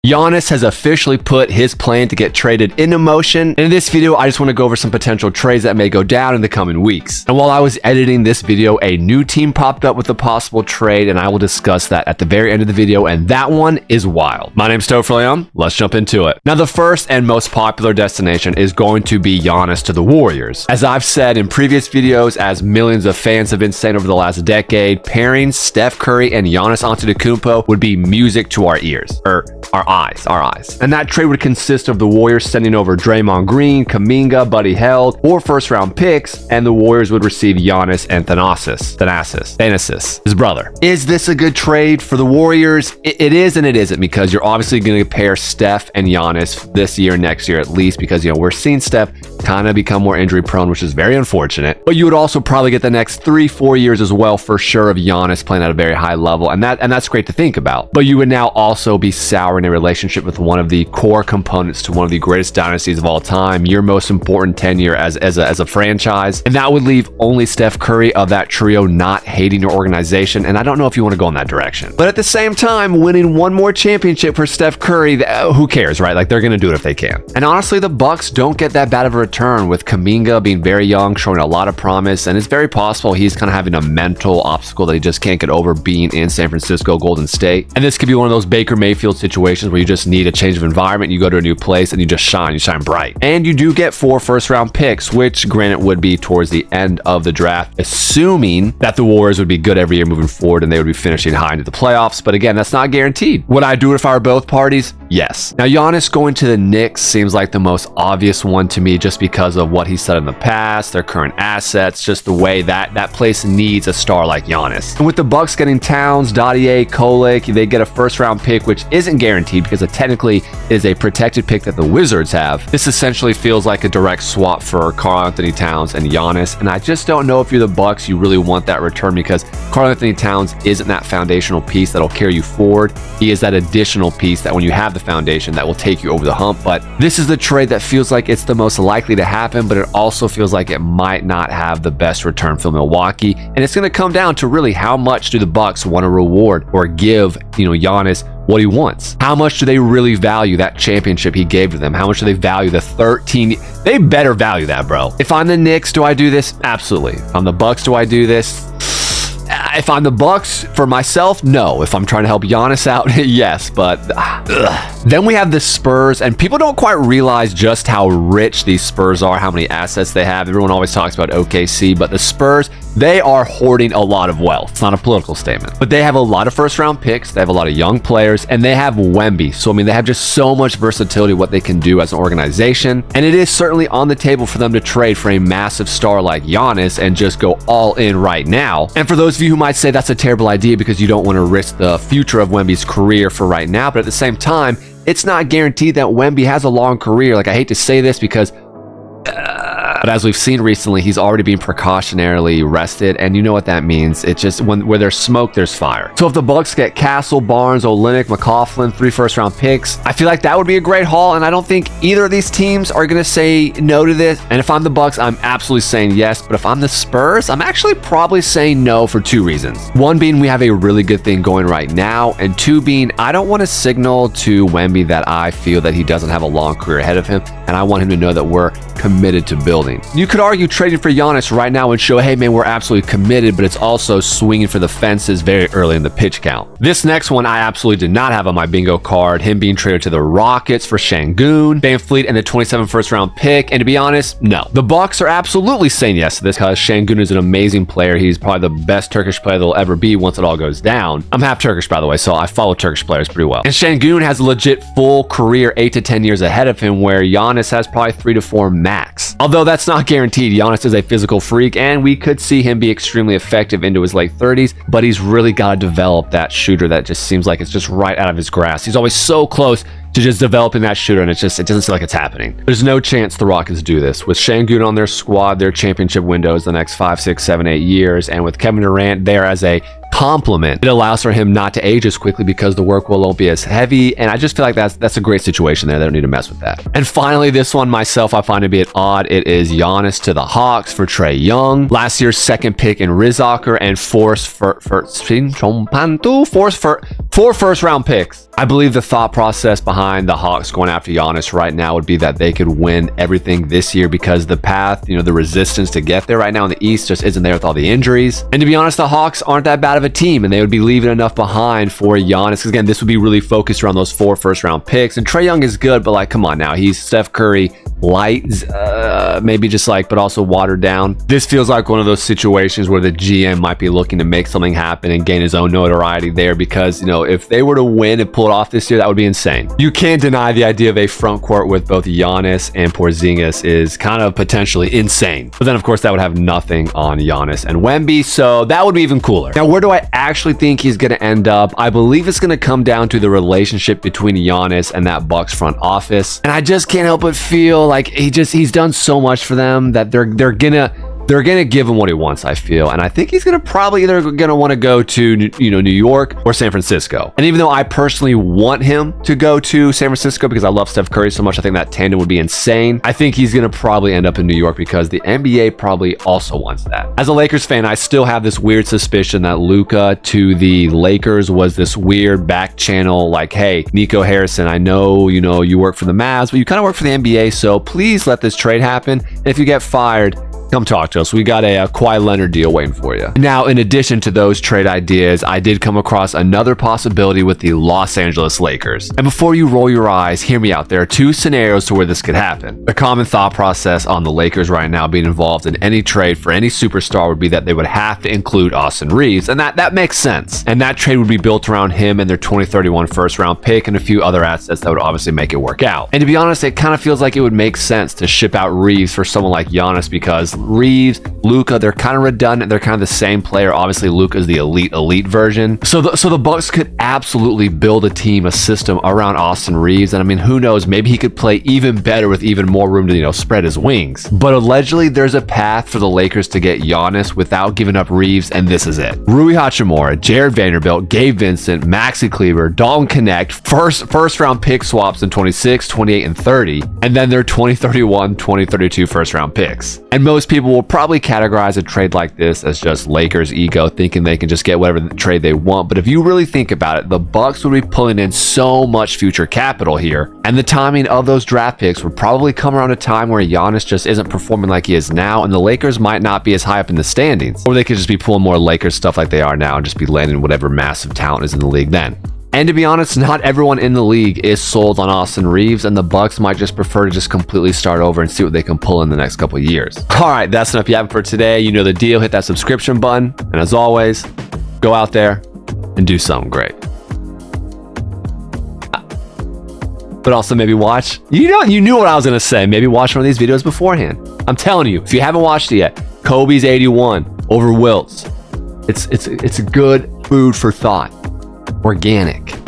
Giannis has officially put his plan to get traded into motion. And in this video, I just want to go over some potential trades that may go down in the coming weeks. And while I was editing this video, a new team popped up with a possible trade, and I will discuss that at the very end of the video, and that one is wild. My name's Topher Leon. Let's jump into it. Now, the first and most popular destination is going to be Giannis to the Warriors. As I've said in previous videos, as millions of fans have been saying over the last decade, pairing Steph Curry and Giannis Antetokounmpo would be music to our ears, or our eyes. And that trade would consist of the Warriors sending over Draymond Green, Kuminga, Buddy Hield, 4 first-round picks, and the Warriors would receive Giannis and Thanasis, his brother. Is this a good trade for the Warriors? It is and it isn't, because you're obviously going to pair Steph and Giannis this year, next year at least, because we're seeing Steph kind of become more injury prone, which is very unfortunate. But you would also probably get the next 3-4 years as well for sure of Giannis playing at a very high level, and that's great to think about. But you would now also be souring a relationship with one of the core components to one of the greatest dynasties of all time, your most important tenure as a franchise, and that would leave only Steph Curry of that trio not hating your organization. And I don't know if you want to go in that direction. But at the same time, winning one more championship for Steph Curry, who cares, right? Like, they're going to do it if they can. And honestly, the Bucks don't get that bad of a return, with Kuminga being very young, showing a lot of promise, and it's very possible he's kind of having a mental obstacle that he just can't get over being in San Francisco, Golden State. And this could be one of those Baker Mayfield situations where you just need a change of environment, you go to a new place, and you shine bright. And you do get 4 first-round picks, which granted would be towards the end of the draft, assuming that the Warriors would be good every year moving forward and they would be finishing high into the playoffs. But again, that's not guaranteed. Would I do it if I were both parties? Yes. Now, Giannis going to the Knicks seems like the most obvious one to me, just because of what he said in the past, their current assets, just the way that place needs a star like Giannis. And with the Bucks getting Towns, Dottier, Kolek, they get a first-round pick, which isn't guaranteed because it technically is a protected pick that the Wizards have. This essentially feels like a direct swap for Karl-Anthony Towns and Giannis, and I just don't know if you're the Bucks, you really want that return, because Karl-Anthony Towns isn't that foundational piece that'll carry you forward. He is that additional piece that when you have the foundation that will take you over the hump. But this is the trade that feels like it's the most likely to happen, but it also feels like it might not have the best return for Milwaukee. And it's going to come down to really how much do the Bucks want to reward or give, Giannis what he wants. How much do they really value that championship he gave to them? How much do they value the 13? They better value that, bro. If I'm the Knicks, do I do this? Absolutely. If I'm the Bucks, do I do this? If I'm the Bucks for myself, no. If I'm trying to help Giannis out, yes. But then we have the Spurs, and people don't quite realize just how rich these Spurs are, how many assets they have. Everyone always talks about OKC, but the Spurs, they are hoarding a lot of wealth. It's not a political statement, but they have a lot of first-round picks. They have a lot of young players, and they have Wemby. So, they have just so much versatility what they can do as an organization, and it is certainly on the table for them to trade for a massive star like Giannis and just go all in right now. And for those of you who might say that's a terrible idea because you don't want to risk the future of Wemby's career for right now, but at the same time, it's not guaranteed that Wemby has a long career. Like, I hate to say this because but as we've seen recently, he's already been precautionarily rested, and you know what that means. It's just where there's smoke, there's fire. So if the Bucks get Castle, Barnes, Olynyk, McLaughlin, 3 first-round picks, I feel like that would be a great haul, and I don't think either of these teams are going to say no to this. And if I'm the Bucks, I'm absolutely saying yes. But if I'm the Spurs, I'm actually probably saying no for 2 reasons. One being we have a really good thing going right now, and 2 being I don't want to signal to Wemby that I feel that he doesn't have a long career ahead of him, and I want him to know that we're committed to building. You could argue trading for Giannis right now would show, hey man, we're absolutely committed, but it's also swinging for the fences very early in the pitch count. This next one I absolutely did not have on my bingo card, him being traded to the Rockets for Şengün, VanVleet, and the 27th first-round pick. And to be honest, no. The Bucks are absolutely saying yes to this because Şengün is an amazing player. He's probably the best Turkish player there'll ever be once it all goes down. I'm half Turkish, by the way, so I follow Turkish players pretty well. And Şengün has a legit full career 8 to 10 years ahead of him, where Giannis has probably 3 to 4 max. Although that's not guaranteed. Giannis is a physical freak, and we could see him be extremely effective into his late 30s, but he's really got to develop that shooter that just seems like it's just right out of his grasp. He's always so close to just developing that shooter, and it doesn't seem like it's happening. There's no chance the Rockets do this. With Şengün on their squad, their championship windows the next 5, 6, 7, 8 years, and with Kevin Durant there as a complement. It allows for him not to age as quickly because the work will won't be as heavy. And I just feel like that's a great situation there. They don't need to mess with that. And finally, this one myself, I find to be an odd. It is Giannis to the Hawks for Trae Young. Last year's second pick in Rizaker and four first round picks. I believe the thought process behind the Hawks going after Giannis right now would be that they could win everything this year because the path, the resistance to get there right now in the East just isn't there with all the injuries. And to be honest, the Hawks aren't that bad of a team, and they would be leaving enough behind for Giannis. Because again, this would be really focused around those 4 first-round picks. And Trae Young is good, but like, come on now, he's Steph Curry light, maybe just but also watered down. This feels like one of those situations where the GM might be looking to make something happen and gain his own notoriety there because, if they were to win and pull it off this year, that would be insane. You can't deny the idea of a front court with both Giannis and Porzingis is kind of potentially insane. But then, of course, that would have nothing on Giannis and Wemby, so that would be even cooler. Now, where do I actually think he's going to end up? I believe it's going to come down to the relationship between Giannis and that Bucks front office. And I just can't help but feel like he's done so much for them that they're gonna give him what he wants, I feel. And I think he's gonna probably either gonna want to go to New York or San Francisco. And even though I personally want him to go to San Francisco because I love Steph Curry so much, I think that tandem would be insane. I think he's gonna probably end up in New York because the NBA probably also wants that. As a Lakers fan, I still have this weird suspicion that Luka to the Lakers was this weird back channel, like, hey, Nico Harrison, I know you work for the Mavs, but you kind of work for the NBA, so please let this trade happen. And if you get fired, come talk to us. We got a Kawhi Leonard deal waiting for you. Now, in addition to those trade ideas, I did come across another possibility with the Los Angeles Lakers. And before you roll your eyes, hear me out. There are 2 scenarios to where this could happen. The common thought process on the Lakers right now being involved in any trade for any superstar would be that they would have to include Austin Reeves. And that makes sense. And that trade would be built around him and their 2031 first round pick and a few other assets that would obviously make it work out. And to be honest, it kind of feels like it would make sense to ship out Reeves for someone like Giannis because Reeves, Luka, they're kind of redundant. They're kind of the same player. Obviously, Luka's the elite version. So the Bucks could absolutely build a team, a system around Austin Reeves. And I mean, who knows? Maybe he could play even better with even more room to spread his wings. But allegedly, there's a path for the Lakers to get Giannis without giving up Reeves, and this is it: Rui Hachimura, Jared Vanderbilt, Gabe Vincent, Maxi Kleber, Dalton Connect, first round pick swaps in 26, 28, and 30, and then their 2031, 2032 first round picks. And most people will probably categorize a trade like this as just Lakers ego, thinking they can just get whatever trade they want. But if you really think about it, the Bucks would be pulling in so much future capital here, and the timing of those draft picks would probably come around a time where Giannis just isn't performing like he is now, and the Lakers might not be as high up in the standings, or they could just be pulling more Lakers stuff like they are now and just be landing whatever massive talent is in the league then. And to be honest, not everyone in the league is sold on Austin Reeves, and the Bucks might just prefer to just completely start over and see what they can pull in the next couple of years. All right, that's enough you have for today. You know the deal. Hit that subscription button, and as always, go out there and do something great. But also maybe watch. You knew what I was gonna say. Maybe watch one of these videos beforehand. I'm telling you, if you haven't watched it yet, Kobe's 81 over Wilt's. It's a good food for thought. Organic.